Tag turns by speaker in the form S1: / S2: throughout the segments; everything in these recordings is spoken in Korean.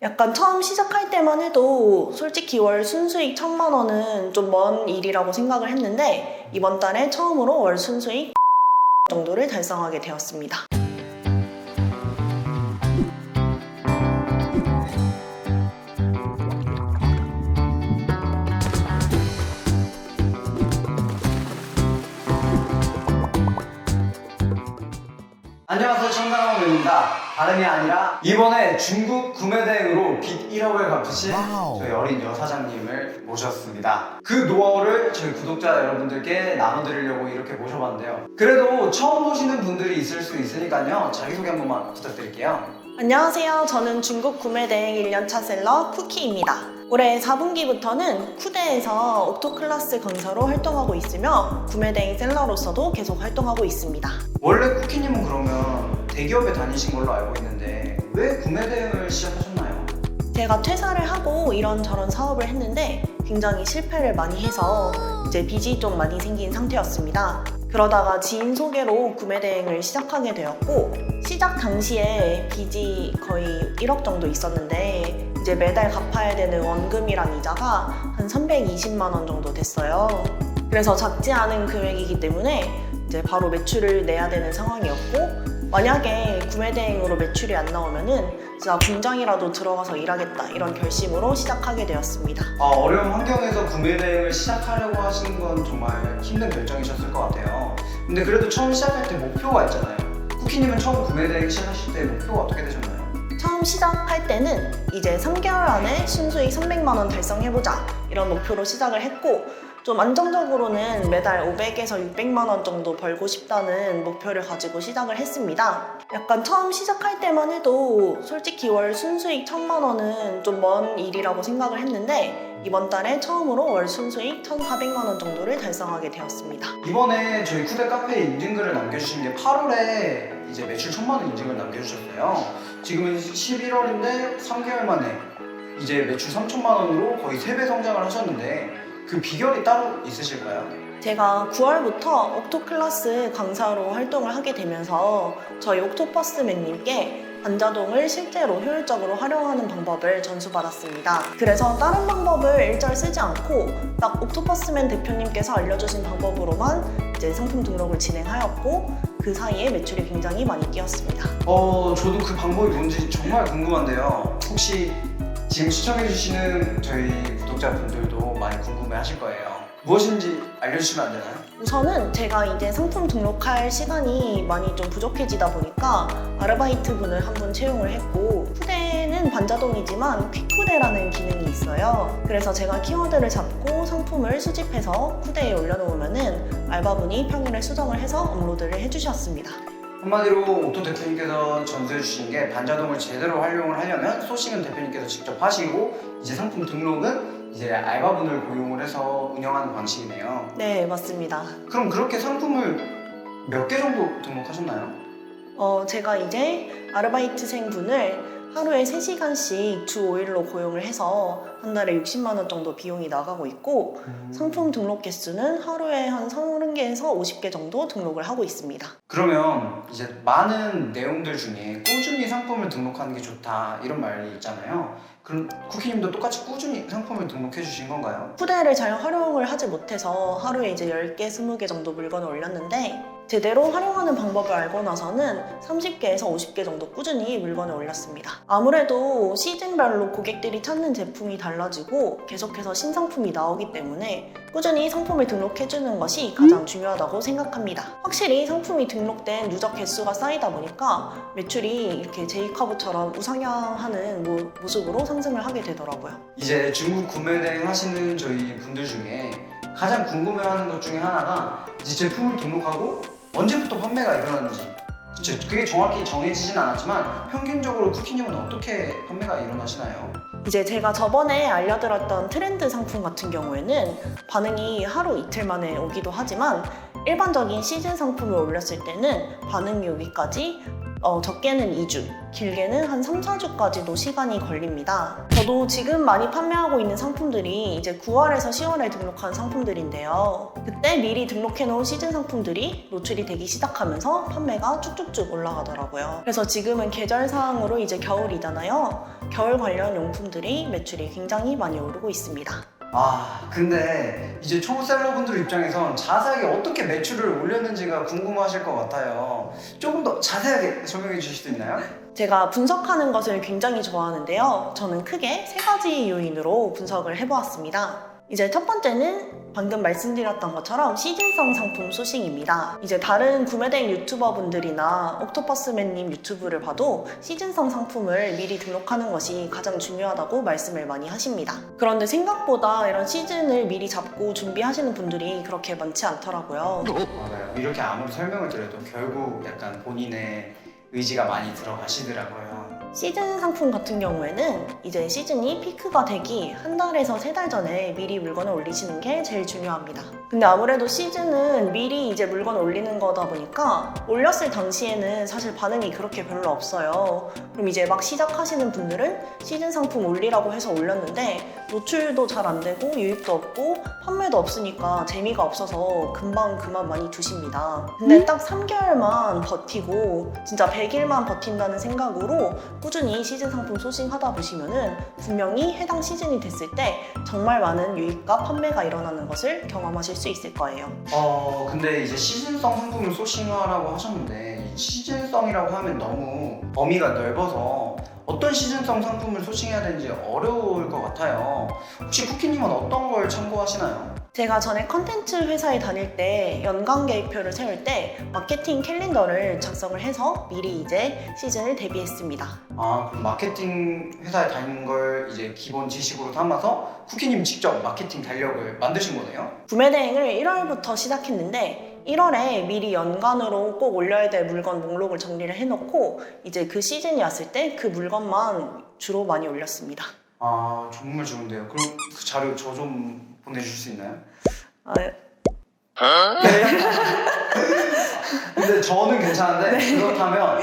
S1: 약간 처음 시작할 때만 해도 솔직히 월 순수익 1,000만 원은 좀 먼 일이라고 생각을 했는데 이번 달에 처음으로 월 순수익 정도를 달성하게 되었습니다.
S2: 안녕하세요, 청담원입니다. 다름이 아니라 이번에 중국 구매 대행으로 빚 1억을 갚으신 저희 어린 여사장님을 모셨습니다. 그 노하우를 저희 구독자 여러분들께 나눠드리려고 이렇게 모셔봤는데요. 그래도 처음 보시는 분들이 있을 수 있으니까요, 자기소개 한 번만 부탁드릴게요.
S1: 안녕하세요. 저는 중국 구매대행 1년차 셀러 쿠키입니다. 올해 4분기부터는 쿠데에서 옥토클래스 강사로 활동하고 있으며 구매대행 셀러로서도 계속 활동하고 있습니다.
S2: 원래 쿠키님은 그러면 대기업에 다니신 걸로 알고 있는데 왜 구매 대행을 시작하셨나요?
S1: 제가 퇴사를 하고 이런저런 사업을 했는데 굉장히 실패를 많이 해서 이제 빚이 좀 많이 생긴 상태였습니다. 그러다가 지인 소개로 구매 대행을 시작하게 되었고 시작 당시에 빚이 거의 1억 정도 있었는데 이제 매달 갚아야 되는 원금이랑 이자가 한 320만 원 정도 됐어요. 그래서 작지 않은 금액이기 때문에 이제 바로 매출을 내야 되는 상황이었고 만약에 구매 대행으로 매출이 안 나오면은 진짜 공장이라도 들어가서 일하겠다 이런 결심으로 시작하게 되었습니다.
S2: 어려운 환경에서 구매 대행을 시작하려고 하시는 건 정말 힘든 결정이셨을 것 같아요. 근데 그래도 처음 시작할 때 목표가 있잖아요. 쿠키님은 처음 구매 대행 시작하실 때 목표가 어떻게 되셨나요?
S1: 처음 시작할 때는 이제 3개월 안에 순수익 300만 원 달성해보자 이런 목표로 시작을 했고 좀 안정적으로는 매달 500에서 600만 원 정도 벌고 싶다는 목표를 가지고 시작을 했습니다. 약간 처음 시작할 때만 해도 솔직히 월 순수익 1,000만 원은 좀 먼 일이라고 생각을 했는데 이번 달에 처음으로 월 순수익 1,400만 원 정도를 달성하게 되었습니다.
S2: 이번에 저희 쿠데 카페에 인증글을 남겨주신 게 8월에 이제 매출 1,000만 원 인증을 남겨주셨어요. 지금은 11월인데 3개월 만에 이제 매출 3,000만 원으로 거의 3배 성장을 하셨는데 그 비결이 따로 있으실까요?
S1: 제가 9월부터 옥토클래스 강사로 활동을 하게 되면서 저희 옥토퍼스맨님께 반자동을 실제로 효율적으로 활용하는 방법을 전수받았습니다. 그래서 다른 방법을 일절 쓰지 않고 딱 옥토퍼스맨 대표님께서 알려주신 방법으로만 이제 상품 등록을 진행하였고 그 사이에 매출이 굉장히 많이 뛰었습니다.
S2: 저도 그 방법이 뭔지 정말 궁금한데요. 혹시 지금 시청해주시는 저희 구독자분들도 많이 궁금해 하실 거예요. 무엇인지 알려주시면 안 되나요?
S1: 우선은 제가 이제 상품 등록할 시간이 많이 좀 부족해지다 보니까 아르바이트 분을 한 분 채용을 했고 쿠데는 반자동이지만 퀵쿠데라는 기능이 있어요. 그래서 제가 키워드를 잡고 상품을 수집해서 쿠데에 올려놓으면은 알바분이 평일에 수정을 해서 업로드를 해주셨습니다.
S2: 한마디로 옥토 대표님께서 전수해 주신 게 반자동을 제대로 활용을 하려면 소싱은 대표님께서 직접 하시고 이제 상품 등록은 이제 알바분을 고용을 해서 운영하는 방식이네요.
S1: 네, 맞습니다.
S2: 그럼 그렇게 상품을 몇 개 정도 등록하셨나요?
S1: 제가 이제 아르바이트생 분을 하루에 3시간씩 주 5일로 고용을 해서 한 달에 60만 원 정도 비용이 나가고 있고 상품 등록 개수는 하루에 한 30개에서 50개 정도 등록을 하고 있습니다.
S2: 그러면 이제 많은 내용들 중에 꾸준히 상품을 등록하는 게 좋다 이런 말이 있잖아요. 그럼 쿠키님도 똑같이 꾸준히 상품을 등록해 주신 건가요?
S1: 쿠데를 잘 활용을 하지 못해서 하루에 이제 10개, 20개 정도 물건을 올렸는데 제대로 활용하는 방법을 알고 나서는 30개에서 50개 정도 꾸준히 물건을 올렸습니다. 아무래도 시즌별로 고객들이 찾는 제품이 달라지고 계속해서 신상품이 나오기 때문에 꾸준히 상품을 등록해주는 것이 가장 중요하다고 생각합니다. 확실히 상품이 등록된 누적 개수가 쌓이다 보니까 매출이 이렇게 제이카부처럼 우상향하는 모습으로 상승을 하게 되더라고요.
S2: 이제 중국 구매 대행 하시는 저희 분들 중에 가장 궁금해하는 것 중에 하나가 이제 제품을 등록하고 언제부터 판매가 일어나는지 그게 정확히 정해지진 않았지만 평균적으로 쿠키님은 어떻게 판매가 일어나시나요?
S1: 이제 제가 저번에 알려드렸던 트렌드 상품 같은 경우에는 반응이 하루 이틀 만에 오기도 하지만 일반적인 시즌 상품을 올렸을 때는 반응이 오기까지 적게는 2주, 길게는 한 3, 4주까지도 시간이 걸립니다. 저도 지금 많이 판매하고 있는 상품들이 이제 9월에서 10월에 등록한 상품들인데요. 그때 미리 등록해놓은 시즌 상품들이 노출이 되기 시작하면서 판매가 쭉쭉쭉 올라가더라고요. 그래서 지금은 계절상으로 이제 겨울이잖아요. 겨울 관련 용품들이 매출이 굉장히 많이 오르고 있습니다.
S2: 근데 이제 초보셀러분들 입장에선 자세하게 어떻게 매출을 올렸는지가 궁금하실 것 같아요. 조금 더 자세하게 설명해 주실 수 있나요?
S1: 제가 분석하는 것을 굉장히 좋아하는데요. 저는 크게 3가지 요인으로 분석을 해보았습니다. 이제 첫 번째는 방금 말씀드렸던 것처럼 시즌성 상품 소싱입니다. 이제 다른 구매대행 유튜버분들이나 옥토퍼스맨님 유튜브를 봐도 시즌성 상품을 미리 등록하는 것이 가장 중요하다고 말씀을 많이 하십니다. 그런데 생각보다 이런 시즌을 미리 잡고 준비하시는 분들이 그렇게 많지 않더라고요.
S2: 맞아요. 이렇게 아무리 설명을 드려도 결국 약간 본인의 의지가 많이 들어가시더라고요.
S1: 시즌 상품 같은 경우에는 이제 시즌이 피크가 되기 한 달에서 3달 전에 미리 물건을 올리시는 게 제일 중요합니다. 근데 아무래도 시즌은 미리 이제 물건을 올리는 거다 보니까 올렸을 당시에는 사실 반응이 그렇게 별로 없어요. 그럼 이제 막 시작하시는 분들은 시즌 상품 올리라고 해서 올렸는데 노출도 잘 안 되고 유입도 없고 판매도 없으니까 재미가 없어서 금방 그만 많이 두십니다. 근데 딱 3개월만 버티고 진짜 100일만 버틴다는 생각으로 꾸준히 시즌 상품 소싱하다 보시면은 분명히 해당 시즌이 됐을 때 정말 많은 유입과 판매가 일어나는 것을 경험하실 수 있을 거예요.
S2: 근데 이제 시즌성 상품을 소싱하라고 하셨는데 이 시즌성이라고 하면 너무 범위가 넓어서 어떤 시즌성 상품을 소싱해야 되는지 어려울 것 같아요. 혹시 쿠키님은 어떤 걸 참고하시나요?
S1: 제가 전에 컨텐츠 회사에 다닐 때 연간 계획표를 세울 때 마케팅 캘린더를 작성을 해서 미리 이제 시즌을 대비했습니다.
S2: 그럼 마케팅 회사에 다니는 걸 이제 기본 지식으로 삼아서 쿠키님 직접 마케팅 달력을 만드신 거네요?
S1: 구매 대행을 1월부터 시작했는데 1월에 미리 연간으로 꼭 올려야 될 물건 목록을 정리를 해놓고 이제 그 시즌이 왔을 때 그 물건만 주로 많이 올렸습니다.
S2: 정말 좋은데요. 그럼 그 자료 저 좀 보내줄 수 있나요?
S1: 네.
S2: 근데 저는 괜찮은데 그렇다면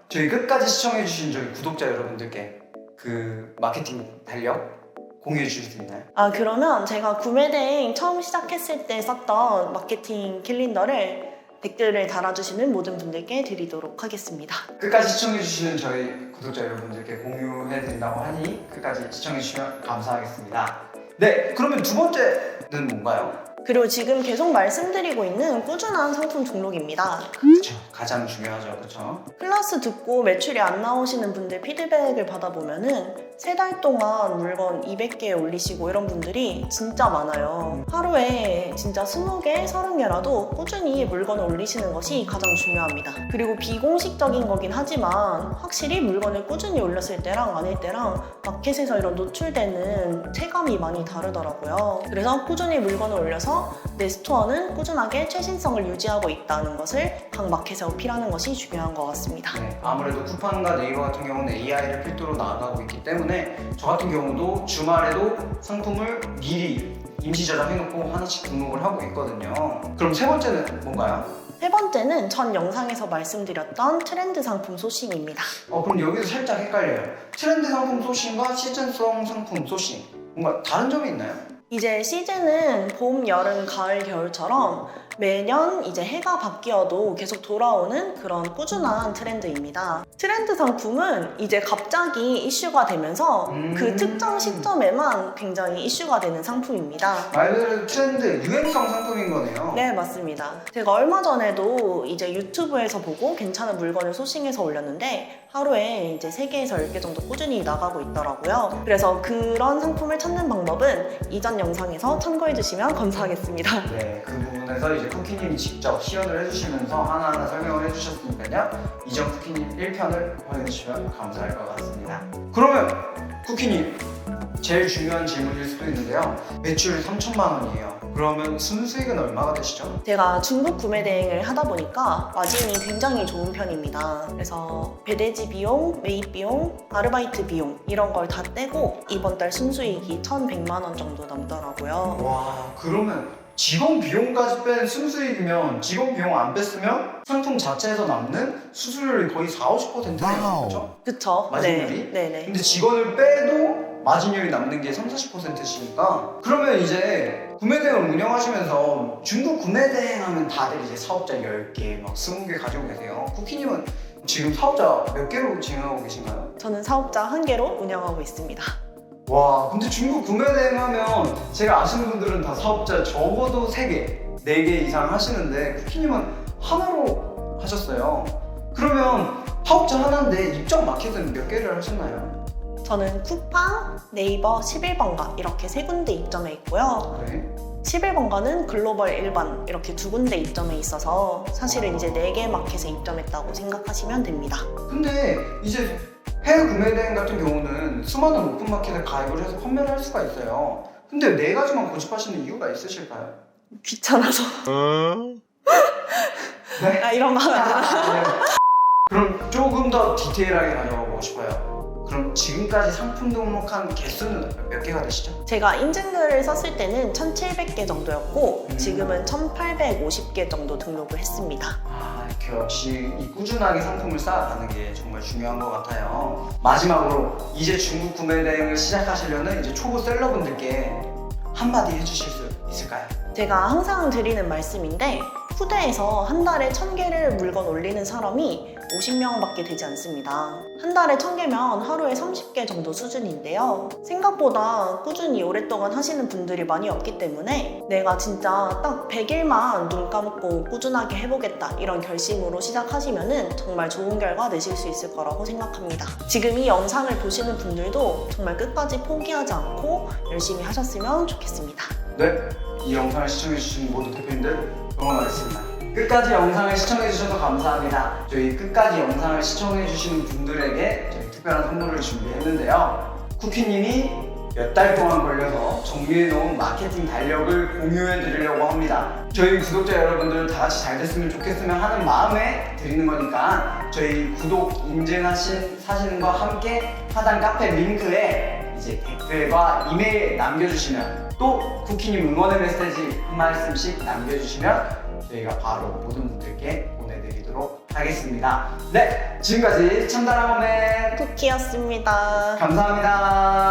S2: 저희 끝까지 시청해주신 저희 구독자 여러분들께 그 마케팅 달력 공유해 주실 수 있나요?
S1: 그러면 제가 구매 대행 처음 시작했을 때 썼던 마케팅 캘린더를 댓글을 달아주시는 모든 분들께 드리도록 하겠습니다.
S2: 끝까지 시청해주시는 저희 구독자 여러분들께 공유해드린다고 하니 끝까지 시청해주시면 감사하겠습니다. 네, 그러면 두 번째는 뭔가요?
S1: 그리고 지금 계속 말씀드리고 있는 꾸준한 상품 등록입니다.
S2: 그렇죠. 가장 중요하죠. 그렇죠.
S1: 클래스 듣고 매출이 안 나오시는 분들 피드백을 받아보면은 3달 동안 물건 200개 올리시고 이런 분들이 진짜 많아요. 하루에 진짜 20개, 30개라도 꾸준히 물건을 올리시는 것이 가장 중요합니다. 그리고 비공식적인 거긴 하지만 확실히 물건을 꾸준히 올렸을 때랑 아닐 때랑 마켓에서 이런 노출되는 체감이 많이 다르더라고요. 그래서 꾸준히 물건을 올려서 내 스토어는 꾸준하게 최신성을 유지하고 있다는 것을 각 마켓에 어필하는 것이 중요한 것 같습니다.
S2: 네, 아무래도 쿠팡과 네이버 같은 경우는 AI를 필두로 나아가고 있기 때문에 저 같은 경우도 주말에도 상품을 미리 임시 저장해놓고 하나씩 등록을 하고 있거든요. 그럼 세 번째는 뭔가요?
S1: 세 번째는 전 영상에서 말씀드렸던 트렌드 상품 소싱입니다.
S2: 그럼 여기서 살짝 헷갈려요. 트렌드 상품 소싱과 시즌성 상품 소싱 뭔가 다른 점이 있나요?
S1: 이제 시즌은 봄, 여름, 가을, 겨울처럼 매년 이제 해가 바뀌어도 계속 돌아오는 그런 꾸준한 트렌드입니다. 트렌드 상품은 이제 갑자기 이슈가 되면서 그 특정 시점에만 굉장히 이슈가 되는 상품입니다.
S2: 말 그대로 트렌드, 유행성 상품인 거네요.
S1: 네, 맞습니다. 제가 얼마 전에도 이제 유튜브에서 보고 괜찮은 물건을 소싱해서 올렸는데 하루에 이제 3개에서 10개 정도 꾸준히 나가고 있더라고요. 그래서 그런 상품을 찾는 방법은 이전 영상에서 참고해 주시면 감사하겠습니다.
S2: 네, 그 부분에서 이제 쿠키님이 직접 시연을 해주시면서 하나하나 설명을 해주셨으니까요. 이전 쿠키님 1편을 확인해주시면 감사할 것 같습니다. 그러면 쿠키님, 제일 중요한 질문일 수도 있는데요. 매출 3천만 원이에요. 그러면 순수익은 얼마가 되시죠?
S1: 제가 중국 구매 대행을 하다 보니까 마진이 굉장히 좋은 편입니다. 그래서 배대지 비용, 매입 비용, 아르바이트 비용 이런 걸 다 떼고 이번 달 순수익이 1,100만 원 정도 남더라고요.
S2: 와, 그러면 직원 비용까지 뺀 순수익이면 직원 비용 안 뺐으면 상품 자체에서 남는 수수료율이 거의 4-50%네요. 그렇죠?
S1: 그쵸?
S2: 마진율이?
S1: 네네.
S2: 근데 직원을 빼도 마진율이 남는 게 30-40%씩이니까 그러면 이제 구매대행을 운영하시면서 중국 구매대행 하면 다들 이제 사업자 10개, 막 20개 가지고 계세요. 쿠키님은 지금 사업자 몇 개로 진행하고 계신가요?
S1: 저는 사업자 1개로 운영하고 있습니다.
S2: 와, 근데 중국 구매대행 하면 제가 아시는 분들은 다 사업자 적어도 3개, 4개 이상 하시는데 쿠키님은 하나로 하셨어요. 그러면 사업자 하나인데 입점 마켓은 몇 개를 하셨나요?
S1: 저는 쿠팡, 네이버, 11번가 이렇게 3군데 입점해 있고요.
S2: 네.
S1: 11번가는 글로벌 일반 이렇게 2군데 입점해 있어서 사실은 이제 4개 마켓에 입점했다고 생각하시면 됩니다.
S2: 근데 이제 해외 구매대행 같은 경우는 수많은 오픈마켓에 가입을 해서 판매를 할 수가 있어요. 근데 4가지만 고집하시는 이유가 있으실까요?
S1: 귀찮아서
S2: 네?
S1: 아, 이런 거 하면 안 되나?
S2: 네. 그럼 조금 더 디테일하게 가져가고 싶어요. 그럼 지금까지 상품 등록한 개수는 몇 개가 되시죠?
S1: 제가 인증글을 썼을 때는 1,700개 정도였고
S2: 음.
S1: 지금은 1,850개 정도 등록을 했습니다.
S2: 아, 이렇게 역시 이 꾸준하게 상품을 쌓아가는 게 정말 중요한 것 같아요. 마지막으로 이제 중국 구매 대행을 시작하시려는 이제 초보 셀러분들께 한마디 해주실 수 있을까요?
S1: 제가 항상 드리는 말씀인데 후대에서 한 달에 1,000개를 물건 올리는 사람이 50명밖에 되지 않습니다. 한 달에 1,000개면 하루에 30개 정도 수준인데요. 생각보다 꾸준히 오랫동안 하시는 분들이 많이 없기 때문에 내가 진짜 딱 100일만 눈 감고 꾸준하게 해보겠다 이런 결심으로 시작하시면 정말 좋은 결과 내실 수 있을 거라고 생각합니다. 지금 이 영상을 보시는 분들도 정말 끝까지 포기하지 않고 열심히 하셨으면 좋겠습니다.
S2: 네, 이 영상을 시청해주신 모든 대표님들 응원하겠습니다. 끝까지 영상을 시청해주셔서 감사합니다. 저희 끝까지 영상을 시청해주시는 분들에게 저희 특별한 선물을 준비했는데요. 쿠키님이 몇 달 동안 걸려서 정리해놓은 마케팅 달력을 공유해드리려고 합니다. 저희 구독자 여러분들 다 같이 잘 됐으면 좋겠으면 하는 마음에 드리는 거니까 저희 구독 인증하신 사진과 함께 하단 카페 링크에 이제 댓글과 이메일 남겨주시면 또 쿠키님 응원의 메시지 한 말씀씩 남겨주시면 저희가 바로 모든 분들께 보내드리도록 하겠습니다. 네, 지금까지 첨단학원의
S1: 쿠키였습니다.
S2: 감사합니다.